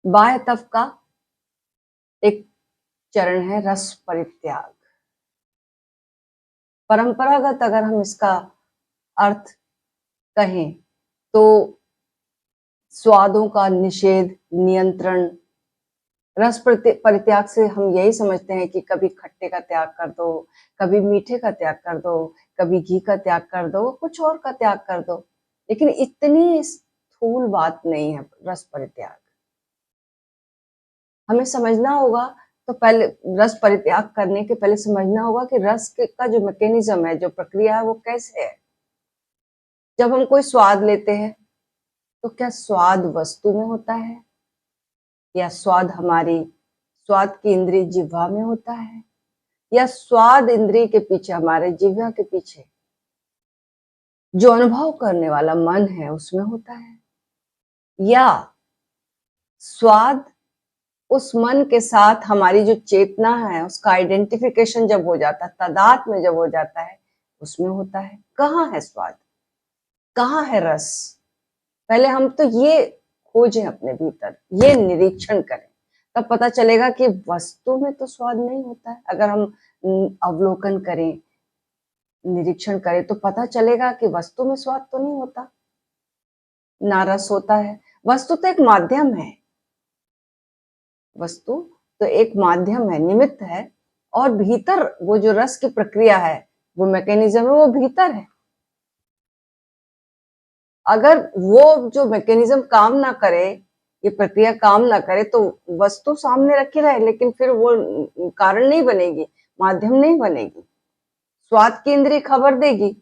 बाह्य तप का एक चरण है रस परित्याग। परंपरागत अगर हम इसका अर्थ कहें तो स्वादों का निषेध, नियंत्रण। रस परित्याग से हम यही समझते हैं कि कभी खट्टे का त्याग कर दो, कभी मीठे का त्याग कर दो, कभी घी का त्याग कर दो, कुछ और का त्याग कर दो, लेकिन इतनी स्थूल बात नहीं है रस परित्याग। हमें समझना होगा, तो पहले रस परित्याग करने के पहले समझना होगा कि रस का जो मैकेनिज्म है, जो प्रक्रिया है, वो कैसे है। जब हम कोई स्वाद लेते हैं तो क्या स्वाद वस्तु में होता है या स्वाद हमारी स्वाद की इंद्रिय जिह्वा में होता है, या स्वाद इंद्रिय के पीछे, हमारे जिह्वा के पीछे जो अनुभव करने वाला मन है उसमें होता है, या स्वाद उस मन के साथ हमारी जो चेतना है उसका आइडेंटिफिकेशन जब हो जाता है, तादाद में जब हो जाता है, उसमें होता है। कहाँ है स्वाद, कहाँ है रस? पहले हम तो ये खोजें अपने भीतर, ये निरीक्षण करें, तब पता चलेगा कि वस्तु में तो स्वाद नहीं होता है। अगर हम अवलोकन करें, निरीक्षण करें, तो पता चलेगा कि वस्तु में स्वाद तो नहीं होता, ना रस होता है। वस्तु तो एक माध्यम है, वस्तु तो एक माध्यम है, निमित्त है, और भीतर वो जो रस की प्रक्रिया है, वो मैकेनिज्म है, वो भीतर है। अगर वो जो मैकेनिज्म काम ना करे, ये प्रक्रिया काम ना करे, तो वस्तु सामने रखी रहे लेकिन फिर वो कारण नहीं बनेगी, माध्यम नहीं बनेगी। स्वाद की इंद्रिय खबर देगी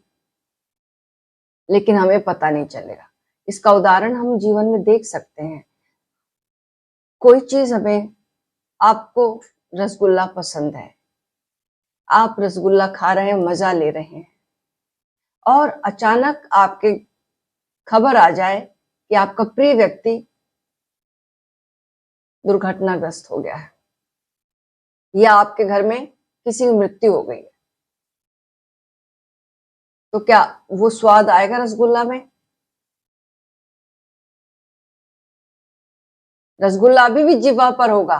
लेकिन हमें पता नहीं चलेगा। इसका उदाहरण हम जीवन में देख सकते हैं। कोई चीज हमें, आपको रसगुल्ला पसंद है, आप रसगुल्ला खा रहे हैं, मजा ले रहे हैं, और अचानक आपके खबर आ जाए कि आपका प्रिय व्यक्ति दुर्घटनाग्रस्त हो गया है, या आपके घर में किसी की मृत्यु हो गई है, तो क्या वो स्वाद आएगा रसगुल्ला में? रसगुल्ला अभी भी जिह्वा पर होगा,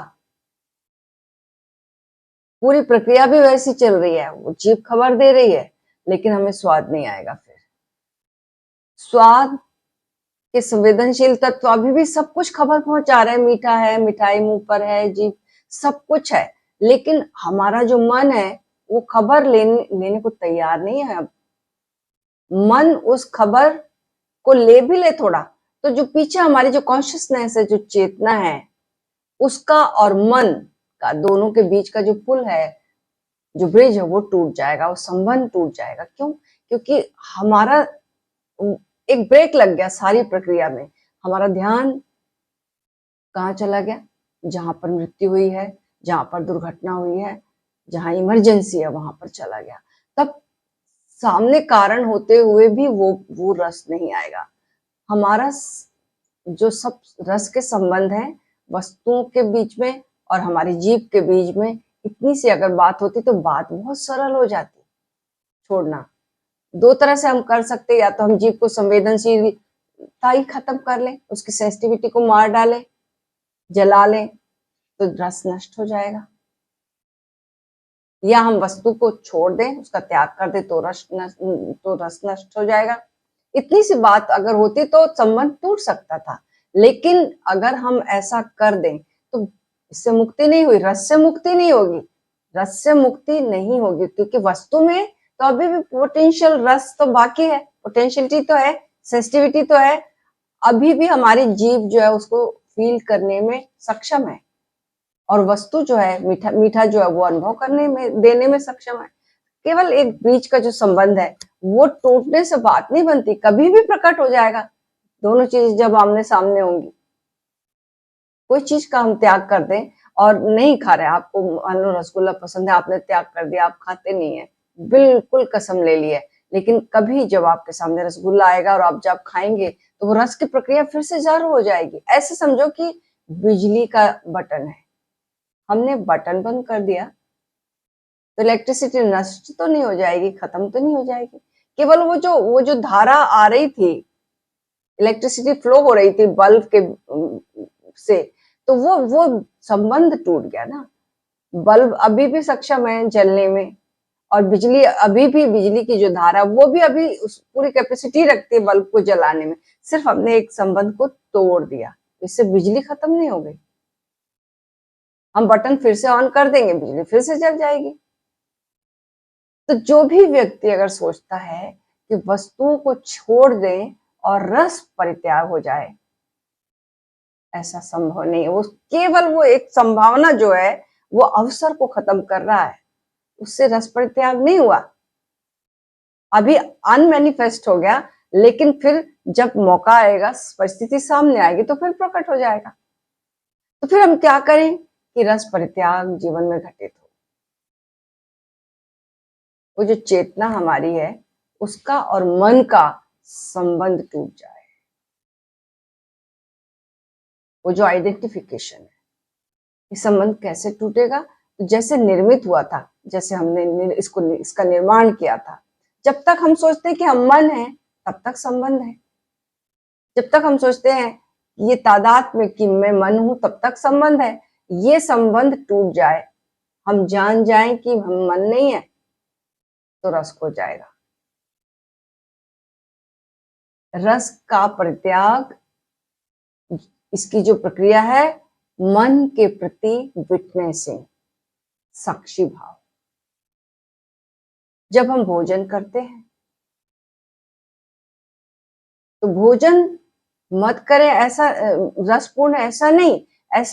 पूरी प्रक्रिया भी वैसी चल रही है, वो जीभ खबर दे रही है, लेकिन हमें स्वाद नहीं आएगा। फिर स्वाद के संवेदनशील तत्व अभी भी सब कुछ खबर पहुंचा रहे हैं, मीठा है, मिठाई मुंह पर है, जीभ, सब कुछ है, लेकिन हमारा जो मन है वो खबर लेने को तैयार नहीं है। अब मन उस खबर को ले भी ले थोड़ा, तो जो पीछे हमारी जो कॉन्शियसनेस है, जो चेतना है, उसका और मन का दोनों के बीच का जो पुल है, जो ब्रिज है, वो टूट जाएगा, वो संबंध टूट जाएगा। क्यों? क्योंकि हमारा एक ब्रेक लग गया सारी प्रक्रिया में। हमारा ध्यान कहाँ चला गया? जहां पर मृत्यु हुई है, जहां पर दुर्घटना हुई है, जहां इमरजेंसी है, वहां पर चला गया। तब सामने कारण होते हुए भी वो रस नहीं आएगा। हमारा जो सब रस के संबंध है वस्तुओं के बीच में और हमारी जीभ के बीच में, इतनी सी अगर बात होती तो बात बहुत सरल हो जाती। छोड़ना दो तरह से हम कर सकते हैं, या तो हम जीभ को संवेदनशीलता ही खत्म कर लें, उसकी सेंसिटिविटी को मार डालें, जला लें, तो रस नष्ट हो जाएगा, या हम वस्तु को छोड़ दें, उसका त्याग कर दें, तो रस नष्ट हो जाएगा। इतनी सी बात अगर होती तो संबंध टूट सकता था, लेकिन अगर हम ऐसा कर दें तो इससे मुक्ति नहीं हुई, रस से मुक्ति नहीं होगी, रस से मुक्ति नहीं होगी, क्योंकि वस्तु में तो अभी भी पोटेंशियल रस तो बाकी है, पोटेंशियलिटी तो है, सेंसिटिविटी तो है, अभी भी हमारी जीभ जो है उसको फील करने में सक्षम है, और वस्तु जो है, मीठा मीठा जो है, वो अनुभव करने में, देने में सक्षम है। केवल एक बीच का जो संबंध है वो टूटने से बात नहीं बनती, कभी भी प्रकट हो जाएगा। दोनों चीज जब आमने सामने होंगी, कोई चीज का हम त्याग कर दें और नहीं खा रहे, आपको मान लो रसगुल्ला पसंद है, आपने त्याग कर दिया, आप खाते नहीं है, बिल्कुल कसम ले ली है, लेकिन कभी जब आपके सामने रसगुल्ला आएगा और आप जब खाएंगे तो वो रस की प्रक्रिया फिर से जारी हो जाएगी। ऐसे समझो कि बिजली का बटन है, हमने बटन बंद कर दिया तो इलेक्ट्रिसिटी नष्ट तो नहीं हो जाएगी, खत्म तो नहीं हो जाएगी, केवल वो जो धारा आ रही थी, इलेक्ट्रिसिटी फ्लो हो रही थी बल्ब के से, तो वो संबंध टूट गया ना। बल्ब अभी भी सक्षम है जलने में, और बिजली अभी भी, बिजली की जो धारा वो भी अभी उस पूरी कैपेसिटी रखती है बल्ब को जलाने में। सिर्फ हमने एक संबंध को तोड़ दिया, इससे बिजली खत्म नहीं हो गई। हम बटन फिर से ऑन कर देंगे, बिजली फिर से जल जाएगी। तो जो भी व्यक्ति अगर सोचता है कि वस्तुओं को छोड़ दें और रस परित्याग हो जाए, ऐसा संभव नहीं है। वो केवल वो एक संभावना जो है वो अवसर को खत्म कर रहा है, उससे रस परित्याग नहीं हुआ। अभी अनमैनिफेस्ट हो गया, लेकिन फिर जब मौका आएगा, परिस्थिति सामने आएगी तो फिर प्रकट हो जाएगा। तो फिर हम क्या करें कि रस परित्याग जीवन में घटित हो। वो जो चेतना हमारी है उसका और मन का संबंध टूट जाए। वो जो आइडेंटिफिकेशन है, ये संबंध कैसे टूटेगा? तो जैसे निर्मित हुआ था, जैसे हमने इसका निर्माण किया था, जब तक हम सोचते हैं कि हम मन है तब तक संबंध है। जब तक हम सोचते हैं ये तादाद में कि मैं मन हूं तब तक संबंध है। ये संबंध टूट जाए, हम जान जाएं कि हम मन नहीं है, तो रस खो जाएगा। रस का परित्याग, इसकी जो प्रक्रिया है, मन के प्रति विटनेसिंग, साक्षी भाव। जब हम भोजन करते हैं तो भोजन मत करें ऐसा रसपूर्ण, ऐसा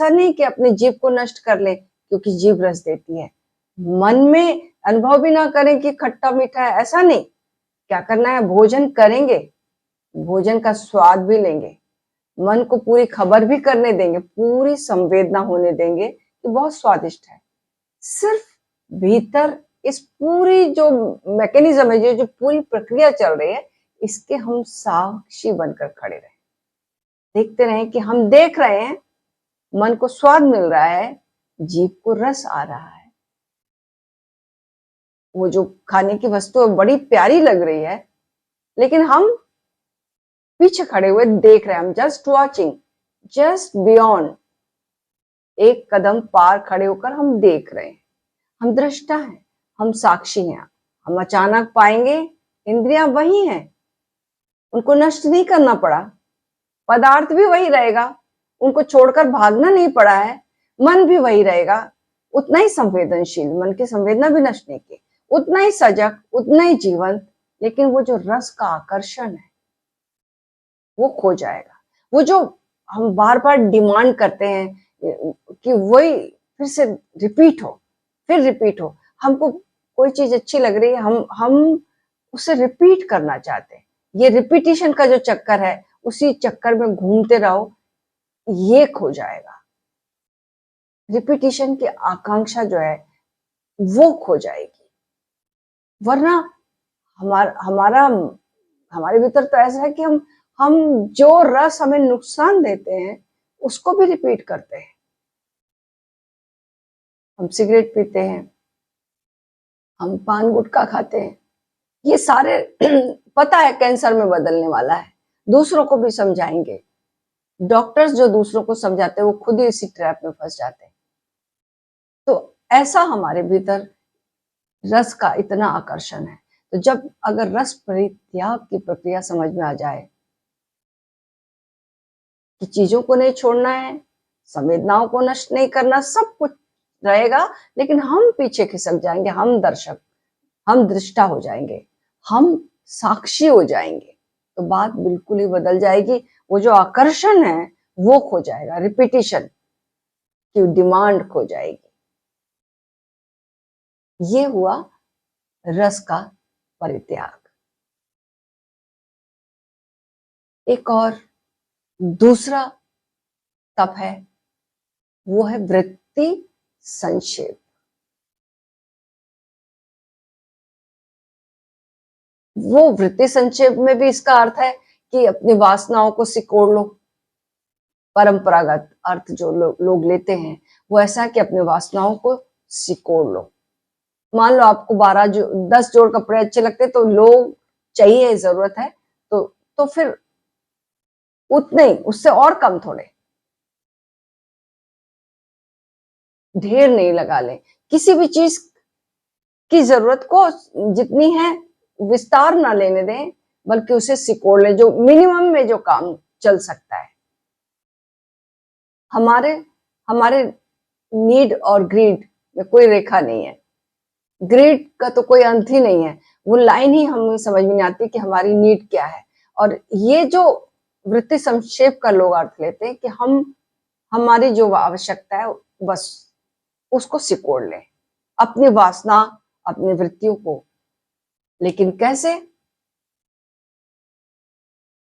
नहीं कि अपनी जीभ को नष्ट कर ले, क्योंकि जीभ रस देती है। मन में अनुभव भी ना करें कि खट्टा मीठा है, ऐसा नहीं। क्या करना है, भोजन करेंगे, भोजन का स्वाद भी लेंगे, मन को पूरी खबर भी करने देंगे, पूरी संवेदना होने देंगे कि बहुत स्वादिष्ट है। सिर्फ भीतर इस पूरी जो मैकेनिज्म है, जो पूरी प्रक्रिया चल रही है, इसके हम साक्षी बनकर खड़े रहे, देखते रहे कि हम देख रहे हैं, मन को स्वाद मिल रहा है, जीभ को रस आ रहा है। वो जो खाने की वस्तु बड़ी प्यारी लग रही है, लेकिन हम पीछे खड़े हुए देख रहे हैं, हम जस्ट वॉचिंग, जस्ट बियॉन्ड, एक कदम पार खड़े होकर हम देख रहे हैं। हम दृष्टा हैं, हम साक्षी हैं। हम अचानक पाएंगे इंद्रियां वही हैं, उनको नष्ट नहीं करना पड़ा, पदार्थ भी वही रहेगा, उनको छोड़कर भागना नहीं पड़ा है, मन भी वही रहेगा, उतना ही संवेदनशील, मन की संवेदना भी नष्ट नहीं की, उतना ही सजग, उतना ही जीवंत, लेकिन वो जो रस का आकर्षण है वो खो जाएगा। वो जो हम बार बार डिमांड करते हैं कि वही फिर से रिपीट हो, फिर रिपीट हो। हमको कोई चीज अच्छी लग रही है, हम उसे रिपीट करना चाहते हैं। ये रिपीटिशन का जो चक्कर है, उसी चक्कर में घूमते रहो, ये खो जाएगा। रिपीटिशन की आकांक्षा जो है वो खो जाएगी। वरना हमारा हमारे भीतर तो ऐसा है कि हम जो रस हमें नुकसान देते हैं उसको भी रिपीट करते हैं। हम सिगरेट पीते हैं, हम पान गुटखा खाते हैं, ये सारे पता है कैंसर में बदलने वाला है, दूसरों को भी समझाएंगे। डॉक्टर्स जो दूसरों को समझाते हैं वो खुद ही इसी ट्रैप में फंस जाते हैं। तो ऐसा हमारे भीतर रस का इतना आकर्षण है। तो जब अगर रस परित्याग की प्रक्रिया समझ में आ जाए कि चीजों को नहीं छोड़ना है, संवेदनाओं को नष्ट नहीं करना, सब कुछ रहेगा, लेकिन हम पीछे खिसक जाएंगे, हम दर्शक, हम दृष्टा हो जाएंगे, हम साक्षी हो जाएंगे, तो बात बिल्कुल ही बदल जाएगी। वो जो आकर्षण है वो खो जाएगा, रिपीटिशन की डिमांड खो जाएगी। ये हुआ रस का परित्याग। एक और दूसरा तप है, वो है वृत्ति संक्षेप। वो वृत्ति संक्षेप में भी इसका अर्थ है कि अपनी वासनाओं को सिकोड़ लो। परंपरागत अर्थ जो लोग लेते हैं वो ऐसा है कि अपने वासनाओं को सिकोड़ लो। मान लो आपको 10 जोड़ कपड़े अच्छे लगते तो लोग चाहिए, जरूरत है, तो फिर उतने ही, उससे और कम थोड़े, ढेर नहीं लगा लें। किसी भी चीज की जरूरत को जितनी है विस्तार ना लेने दें, बल्कि उसे सिकोड़ लें, जो मिनिमम में जो काम चल सकता है। हमारे हमारे नीड और ग्रीड में कोई रेखा नहीं है, ग्रीड का तो कोई अंत ही नहीं है। वो लाइन ही हमें समझ में नहीं आती कि हमारी नीड क्या है। और ये जो वृत्ति संक्षेप का लोग अर्थ लेते हैं कि हम हमारी जो आवश्यकता है बस उसको सिकोड़ लें, अपनी वासना, अपनी वृत्तियों को। लेकिन कैसे?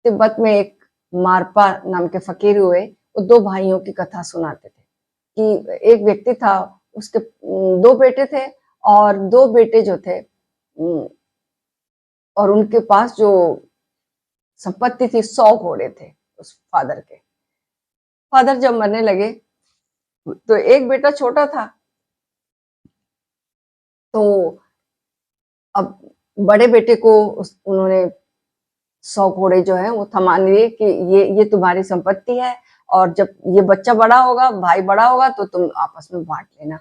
तिब्बत में एक मारपा नाम के फकीर हुए, वो दो भाइयों की कथा सुनाते थे कि एक व्यक्ति था, उसके दो बेटे थे, और दो बेटे जो थे और उनके पास जो संपत्ति थी 100 घोड़े थे उस फादर के। फादर जब मरने लगे तो एक बेटा छोटा था, तो अब बड़े बेटे को उन्होंने 100 घोड़े जो है वो थमा लिए कि ये तुम्हारी संपत्ति है, और जब ये बच्चा बड़ा होगा, भाई बड़ा होगा, तो तुम आपस में बांट लेना,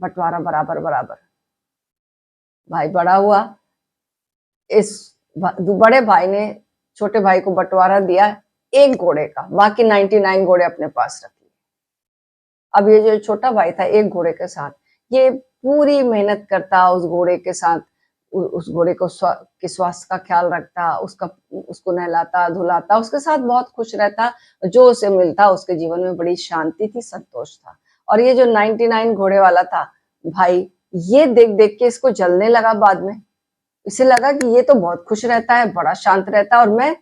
बंटवारा बराबर बराबर। भाई बड़ा हुआ, इस बड़े भाई ने छोटे भाई को बंटवारा दिया एक घोड़े का, बाकी 99 घोड़े अपने पास रख लिए। अब ये जो छोटा भाई था एक घोड़े के साथ, ये पूरी मेहनत करता उस घोड़े के साथ, उस घोड़े को के स्वास्थ्य का ख्याल रखता, उसको नहलाता धुलाता, उसके साथ बहुत खुश रहता। जो उसे मिलता उसके जीवन में बड़ी शांति थी, संतोष था। और ये जो 99 घोड़े वाला था भाई, ये देख देख के इसको जलने लगा। बाद में इसे लगा कि ये तो बहुत खुश रहता है, बड़ा शांत रहता है, और मैं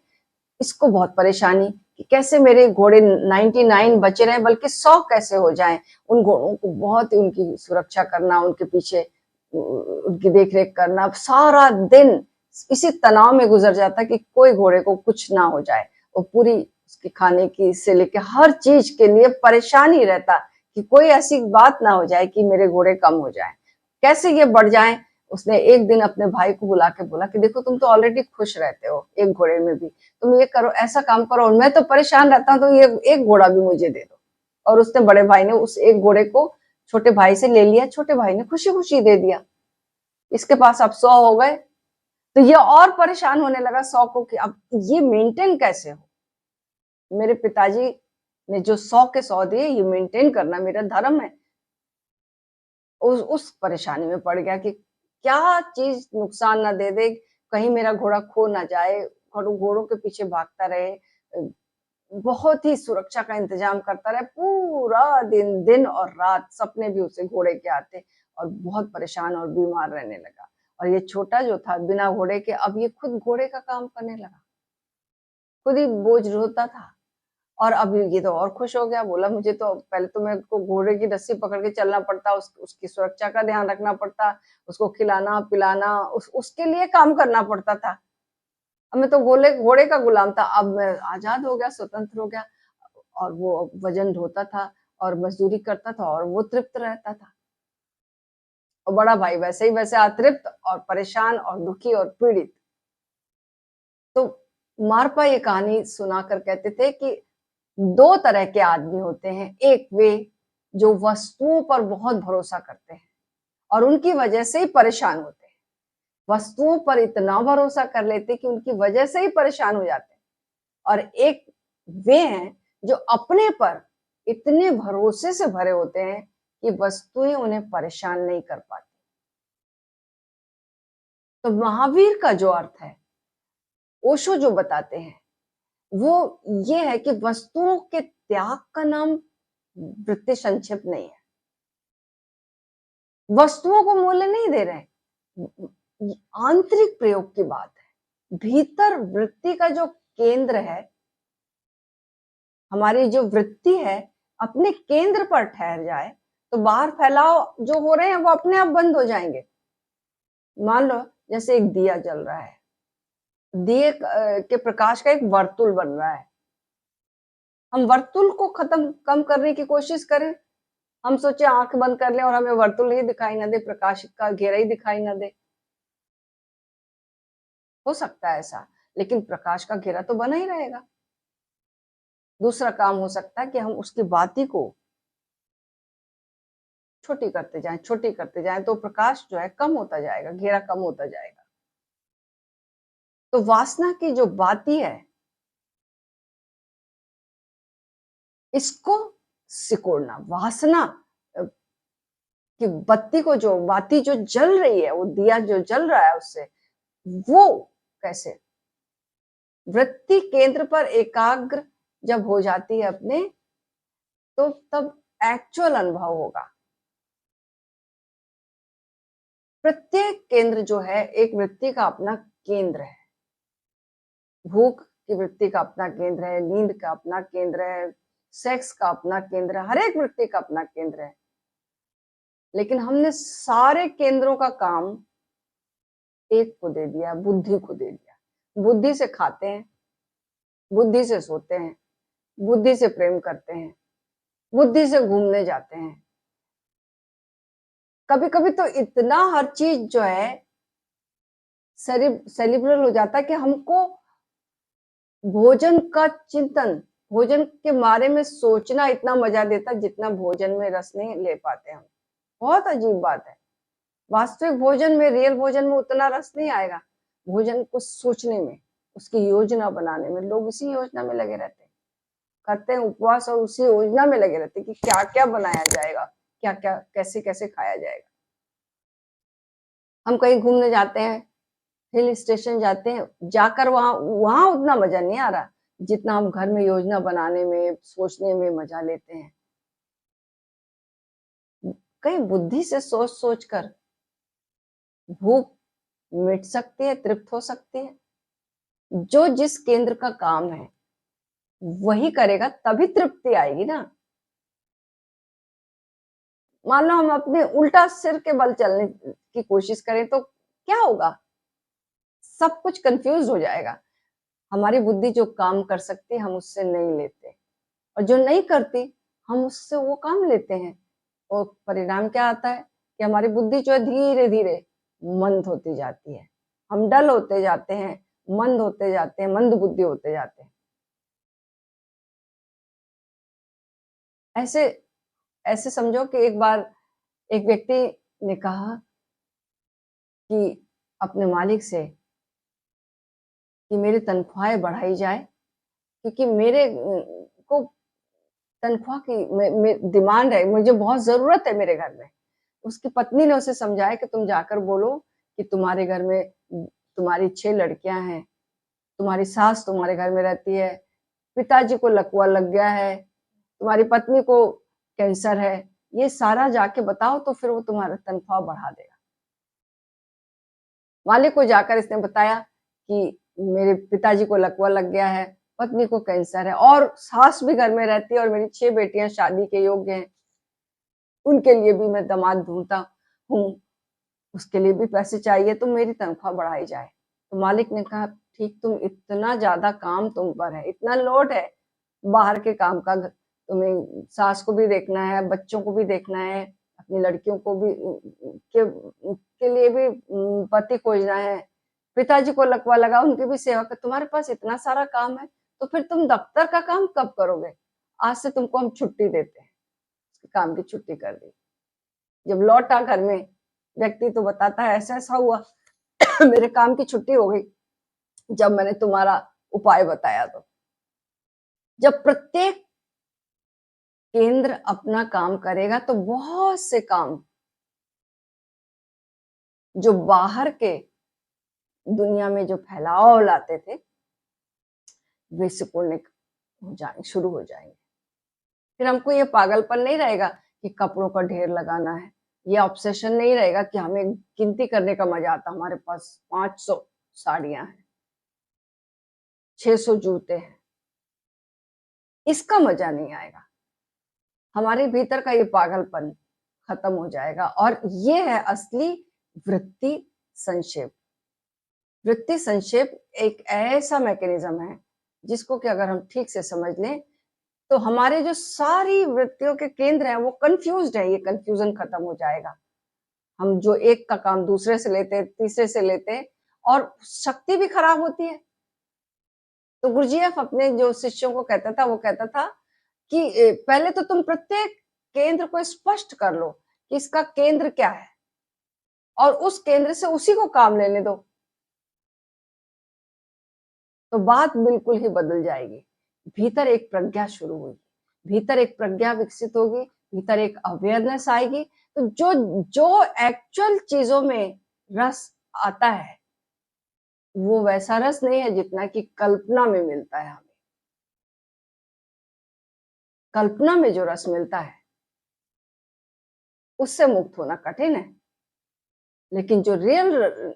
इसको बहुत परेशानी कि कैसे मेरे घोड़े 99 बचे रहे, बल्कि 100 कैसे हो जाएं। उन घोड़ों को बहुत ही उनकी सुरक्षा करना, उनके पीछे उनकी देखरेख करना, सारा दिन इसी तनाव में गुजर जाता कि कोई घोड़े को कुछ ना हो जाए। वो पूरी उसके खाने की से लेके हर चीज के लिए परेशान ही रहता कि कोई ऐसी बात ना हो जाए कि मेरे घोड़े कम हो जाए, कैसे ये बढ़ जाए। उसने एक दिन अपने भाई को बुला के बोला कि देखो, तुम तो ऑलरेडी खुश रहते हो एक घोड़े में भी, तुम ये करो, ऐसा काम करो, और मैं तो परेशान रहता हूँ, तो ये एक घोड़ा भी मुझे दे दो। और उसने बड़े भाई ने उस एक घोड़े को छोटे भाई से ले लिया, छोटे भाई ने खुशी खुशी दे दिया। इसके पास अब 100 हो गए, तो ये और परेशान होने लगा 100 को कि अब ये मेंटेन कैसे हो। मेरे पिताजी ने जो 100 के 100 दिए, ये मेंटेन करना मेरा धर्म है। उस परेशानी में पड़ गया कि क्या चीज नुकसान ना दे दे, कहीं मेरा घोड़ा खो ना जाए, घोड़ों के पीछे भागता रहे, बहुत ही सुरक्षा का इंतजाम करता रहे पूरा दिन, दिन और रात। सपने भी उसे घोड़े के आते, और बहुत परेशान और बीमार रहने लगा। और ये छोटा जो था बिना घोड़े के, अब ये खुद घोड़े का काम करने लगा, खुद ही बोझ ढोता था। और अब ये तो और खुश हो गया, बोला मुझे तो पहले तो मेरे को घोड़े की रस्सी पकड़ के चलना पड़ता, उसकी सुरक्षा का ध्यान रखना पड़ता, उसको खिलाना पिलाना, उसके लिए काम करना पड़ता था। अब मैं तो घोड़े का गुलाम था, अब मैं आजाद हो गया, स्वतंत्र हो गया, और वो वजन ढोता था और मजदूरी करता था, और वो तृप्त रहता था। और बड़ा भाई वैसे ही वैसे अतृप्त और परेशान और दुखी और पीड़ित। तो मारपा ये कहानी सुनाकर कहते थे कि दो तरह के आदमी होते हैं, एक वे जो वस्तुओं पर बहुत भरोसा करते हैं और उनकी वजह से ही परेशान होते हैं, वस्तुओं पर इतना भरोसा कर लेते कि उनकी वजह से ही परेशान हो जाते हैं। और एक वे हैं जो अपने पर इतने भरोसे से भरे होते हैं कि वस्तुएं उन्हें परेशान नहीं कर पाती। तो महावीर का जो अर्थ है, ओशो जो बताते हैं, वो ये है कि वस्तुओं के त्याग का नाम वृत्ति संक्षेप नहीं है। वस्तुओं को मूल्य नहीं दे रहे, आंतरिक प्रयोग की बात है। भीतर वृत्ति का जो केंद्र है, हमारी जो वृत्ति है, अपने केंद्र पर ठहर जाए, तो बाहर फैलाव जो हो रहे हैं वो अपने आप बंद हो जाएंगे। मान लो जैसे एक दिया जल रहा है, दिए के प्रकाश का एक वर्तुल बन रहा है, हम वर्तुल को खत्म कम करने की कोशिश करें, हम सोचे आंख बंद कर लें और हमें वर्तुल ही दिखाई ना दे, प्रकाश का घेरा ही दिखाई ना दे। हो सकता है ऐसा, लेकिन प्रकाश का घेरा तो बना ही रहेगा। दूसरा काम हो सकता है कि हम उसकी बाती को छोटी करते जाएं, छोटी करते जाएं, तो प्रकाश जो है कम होता जाएगा, घेरा कम होता जाएगा। तो वासना की जो बाती है, इसको सिकोड़ना, वासना कि बाती जो जल रही है, वो दिया जो जल रहा है उससे, वो कैसे वृत्ति केंद्र पर एकाग्र जब हो जाती है अपने, तो तब एक्चुअल अनुभव होगा। प्रत्येक केंद्र जो है एक वृत्ति का अपना केंद्र है। भूख की वृत्ति का अपना केंद्र है, नींद का अपना केंद्र है, सेक्स का अपना केंद्र है, हर एक वृत्ति का अपना केंद्र है। लेकिन हमने सारे केंद्रों का काम एक को दे दिया, बुद्धि को दे दिया। बुद्धि से खाते हैं, बुद्धि से सोते हैं, बुद्धि से प्रेम करते हैं, बुद्धि से घूमने जाते हैं। कभी कभी तो इतना हर चीज जो है सेरिब्रल हो जाता है कि हमको भोजन का चिंतन, भोजन के बारे में सोचना इतना मजा देता जितना भोजन में रस नहीं ले पाते हम। बहुत अजीब बात है। वास्तविक भोजन में, रियल भोजन में उतना रस नहीं आएगा। भोजन को सोचने में, उसकी योजना बनाने में, लोग इसी योजना में लगे रहते हैं, करते हैं उपवास और उसी योजना में लगे रहते हैं कि क्या क्या बनाया जाएगा, क्या क्या कैसे कैसे खाया जाएगा। हम कहीं घूमने जाते हैं, हिल स्टेशन जाते हैं, जाकर वहां उतना मजा नहीं आ रहा जितना हम घर में योजना बनाने में, सोचने में मजा लेते हैं। कहीं बुद्धि से सोच सोच कर भूख मिट सकती है, तृप्त हो सकती है। जो जिस केंद्र का काम है वही करेगा, तभी तृप्ति आएगी ना। मान लो हम अपने उल्टा सिर के बल चलने की कोशिश करें तो क्या होगा? सब कुछ कंफ्यूज हो जाएगा। हमारी बुद्धि जो काम कर सकती है हम उससे नहीं लेते, और जो नहीं करती हम उससे वो काम लेते हैं। और परिणाम क्या आता है कि हमारी बुद्धि जो है धीरे धीरे मंद होती जाती है। हम डल होते जाते हैं, मंद होते जाते हैं, मंद बुद्धि होते जाते हैं। ऐसे ऐसे समझो कि एक बार एक व्यक्ति ने कहा कि अपने मालिक से कि मेरी तनख्वाहें बढ़ाई जाए, क्योंकि मेरे को तनख्वाह की डिमांड है, मुझे बहुत जरूरत है मेरे घर में। उसकी पत्नी ने उसे समझाया कि तुम जाकर बोलो कि तुम्हारे घर में तुम्हारी 6 लड़कियां हैं, तुम्हारी सास तुम्हारे घर में रहती है, पिताजी को लकवा लग गया है, तुम्हारी पत्नी को कैंसर है, ये सारा जाके बताओ तो फिर वो तुम्हारा तनख्वाह बढ़ा देगा। मालिक को जाकर इसने बताया कि मेरे पिताजी को लकवा लग गया है, पत्नी को कैंसर है, और सास भी घर में रहती है, और मेरी 6 बेटियां शादी के योग्य हैं, उनके लिए भी मैं दामाद ढूंढता हूँ, उसके लिए भी पैसे चाहिए, तो मेरी तनख्वाह बढ़ाई जाए। तो मालिक ने कहा ठीक, तुम इतना ज्यादा काम तुम पर है, इतना लोड है बाहर के काम का, तुम्हें सास को भी देखना है, बच्चों को भी देखना है, अपनी लड़कियों को भी के लिए भी पति खोजना है, पिताजी को लकवा लगा, उनकी भी सेवा कर, तुम्हारे पास इतना सारा काम है, तो फिर तुम दफ्तर का काम कब करोगे? आज से तुमको हम छुट्टी देते हैं। काम की छुट्टी कर दी। जब लौटा घर में, व्यक्ति तो बताता है ऐसा ऐसा हुआ मेरे काम की छुट्टी हो गई जब मैंने तुम्हारा उपाय बताया। तो जब प्रत्येक केंद्र अपना काम करेगा तो बहुत से काम जो बाहर के दुनिया में जो फैलाव लाते थे वे सिकुड़ने हो जाएंगे, शुरू हो जाएंगे। फिर हमको ये पागलपन नहीं रहेगा कि कपड़ों का ढेर लगाना है, ये ऑब्सेशन नहीं रहेगा कि हमें गिनती करने का मजा आता, हमारे पास 500 साड़ियां हैं, 600 जूते हैं, इसका मजा नहीं आएगा। हमारे भीतर का ये पागलपन खत्म हो जाएगा। और ये है असली वृत्ति संक्षेप। वृत्ति संक्षेप एक ऐसा मैकेनिज्म है जिसको कि अगर हम ठीक से समझ लें तो हमारे जो सारी वृत्तियों के केंद्र हैं वो कंफ्यूज्ड है, ये कंफ्यूजन खत्म हो जाएगा। हम जो एक का काम दूसरे से लेते हैं, तीसरे से लेते हैं, और शक्ति भी खराब होती है। तो गुरुजीएफ अपने जो शिष्यों को कहता था, वो कहता था कि पहले तो तुम प्रत्येक केंद्र को स्पष्ट कर लो कि इसका केंद्र क्या है और उस केंद्र से उसी को काम लेने दो, तो बात बिल्कुल ही बदल जाएगी। भीतर एक प्रज्ञा शुरू होगी, भीतर एक प्रज्ञा विकसित होगी, भीतर एक अवेयरनेस आएगी। तो जो जो एक्चुअल चीजों में रस आता है वो वैसा रस नहीं है जितना कि कल्पना में मिलता है। हमें कल्पना में जो रस मिलता है उससे मुक्त होना कठिन है, लेकिन जो रियल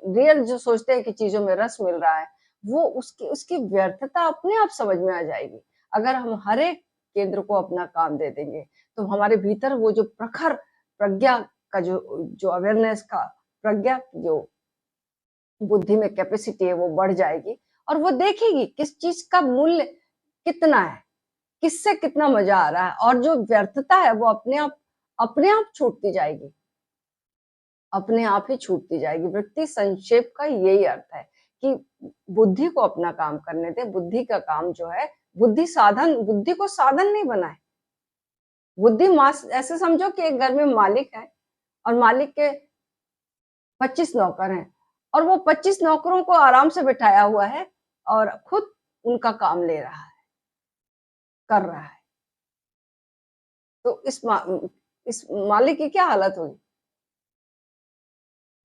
रियल जो सोचते हैं कि चीजों में रस मिल रहा है, वो उसकी उसकी व्यर्थता अपने आप समझ में आ जाएगी। अगर हम हर एक केंद्र को अपना काम दे देंगे तो हमारे भीतर वो जो प्रखर प्रज्ञा का जो जो अवेयरनेस का प्रज्ञा जो बुद्धि में कैपेसिटी है वो बढ़ जाएगी और वो देखेगी किस चीज का मूल्य कितना है, किससे कितना मजा आ रहा है, और जो व्यर्थता है वो अपने आप छूटती जाएगी, अपने आप ही छूटती जाएगी। वृत्ति संक्षेप का यही अर्थ है कि बुद्धि को अपना काम करने दे। बुद्धि का काम जो है, बुद्धि को साधन नहीं बनाए। बुद्धि ऐसे समझो कि एक घर में मालिक है और मालिक के 25 नौकर हैं और वो 25 नौकरों को आराम से बिठाया हुआ है और खुद उनका काम ले रहा है, कर रहा है। तो इस मालिक की क्या हालत होगी?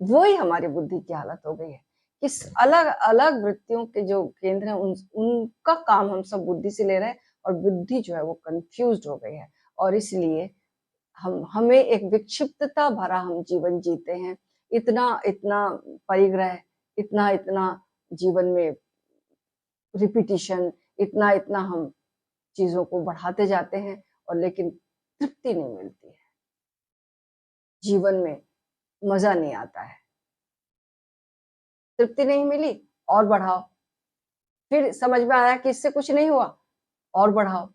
वो ही हमारी बुद्धि की हालत हो गई है। किस अलग अलग वृत्तियों के जो केंद्र हैं उनका काम हम सब बुद्धि से ले रहे हैं और बुद्धि जो है वो कंफ्यूज्ड हो गई है। और इसलिए हमें एक विक्षिप्तता भरा हम जीवन जीते हैं। इतना इतना परिग्रह, इतना इतना जीवन में रिपीटिशन, इतना इतना हम चीजों को बढ़ाते जाते हैं और लेकिन तृप्ति नहीं मिलती है, जीवन में मजा नहीं आता है। तृप्ति नहीं मिली और बढ़ाओ, फिर समझ में आया कि इससे कुछ नहीं हुआ और बढ़ाओ।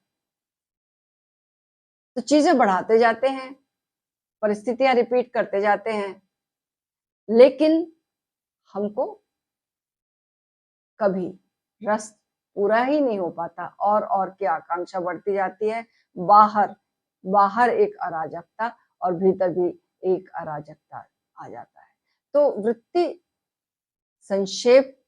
तो चीजें बढ़ाते जाते हैं, परिस्थितियां रिपीट करते जाते हैं, लेकिन हमको कभी रस पूरा ही नहीं हो पाता और की आकांक्षा बढ़ती जाती है। बाहर एक अराजकता और भीतर भी एक अराजकता आ जाता है। तो वृत्ति संक्षेप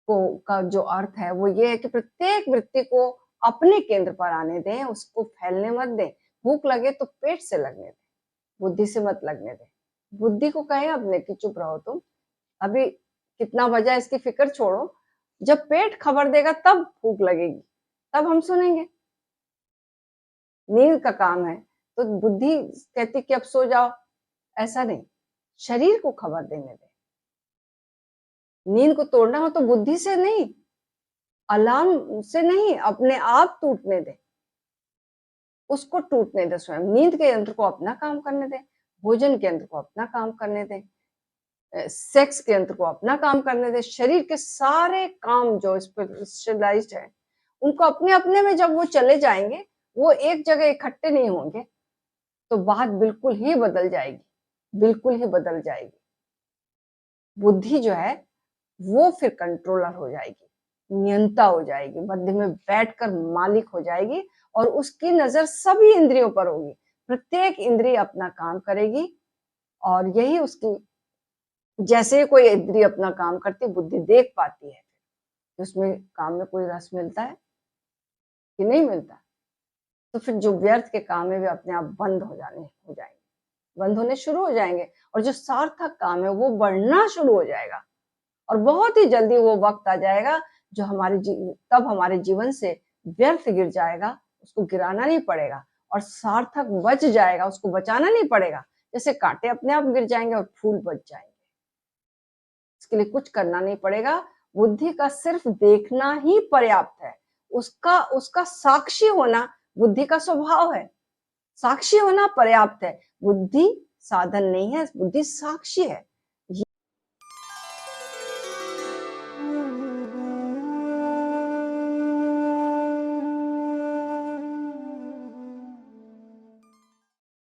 का जो अर्थ है वो ये है कि प्रत्येक वृत्ति को अपने केंद्र पर आने दें, उसको फैलने मत दें। भूख लगे तो पेट से लगने दें, बुद्धि से मत लगने दें। बुद्धि को कहें अपने कि चुप रहो तुम, अभी कितना बजा इसकी फिक्र छोड़ो, जब पेट खबर देगा तब भूख लगेगी, तब हम सुनेंगे। नींद का काम है तो बुद्धि कहती कि अब सो जाओ, ऐसा नहीं, शरीर को खबर देने दे। नींद को तोड़ना हो तो बुद्धि से नहीं, अलार्म से नहीं, अपने आप टूटने दे, उसको टूटने दे। स्वयं नींद के यंत्र को अपना काम करने दे, भोजन के यंत्र को अपना काम करने दे, सेक्स के यंत्र को अपना काम करने दे। शरीर के सारे काम जो स्पेशलाइज्ड है उनको अपने अपने में जब वो चले जाएंगे, वो एक जगह इकट्ठे नहीं होंगे, तो बात बिल्कुल ही बदल जाएगी, बिल्कुल ही बदल जाएगी। बुद्धि जो है वो फिर कंट्रोलर हो जाएगी, नियंता हो जाएगी, मध्य में बैठकर मालिक हो जाएगी और उसकी नजर सभी इंद्रियों पर होगी। प्रत्येक इंद्रिय अपना काम करेगी और यही उसकी, जैसे कोई इंद्रिय अपना काम करती बुद्धि देख पाती है कि उसमें काम में कोई रस मिलता है कि नहीं मिलता, तो फिर जो व्यर्थ के काम है वे अपने आप बंद हो जाएंगे, बंद होने शुरू हो जाएंगे और जो सार्थक काम है वो बढ़ना शुरू हो जाएगा। और बहुत ही जल्दी वो वक्त आ जाएगा जो तब हमारे जीवन से व्यर्थ गिर जाएगा, उसको गिराना नहीं पड़ेगा, और सार्थक बच जाएगा, उसको बचाना नहीं पड़ेगा। जैसे कांटे अपने आप गिर जाएंगे और फूल बच जाएंगे, इसके लिए कुछ करना नहीं पड़ेगा। बुद्धि का सिर्फ देखना ही पर्याप्त है, उसका साक्षी होना बुद्धि का स्वभाव है, साक्षी होना पर्याप्त है। बुद्धि साधन नहीं है, बुद्धि साक्षी है।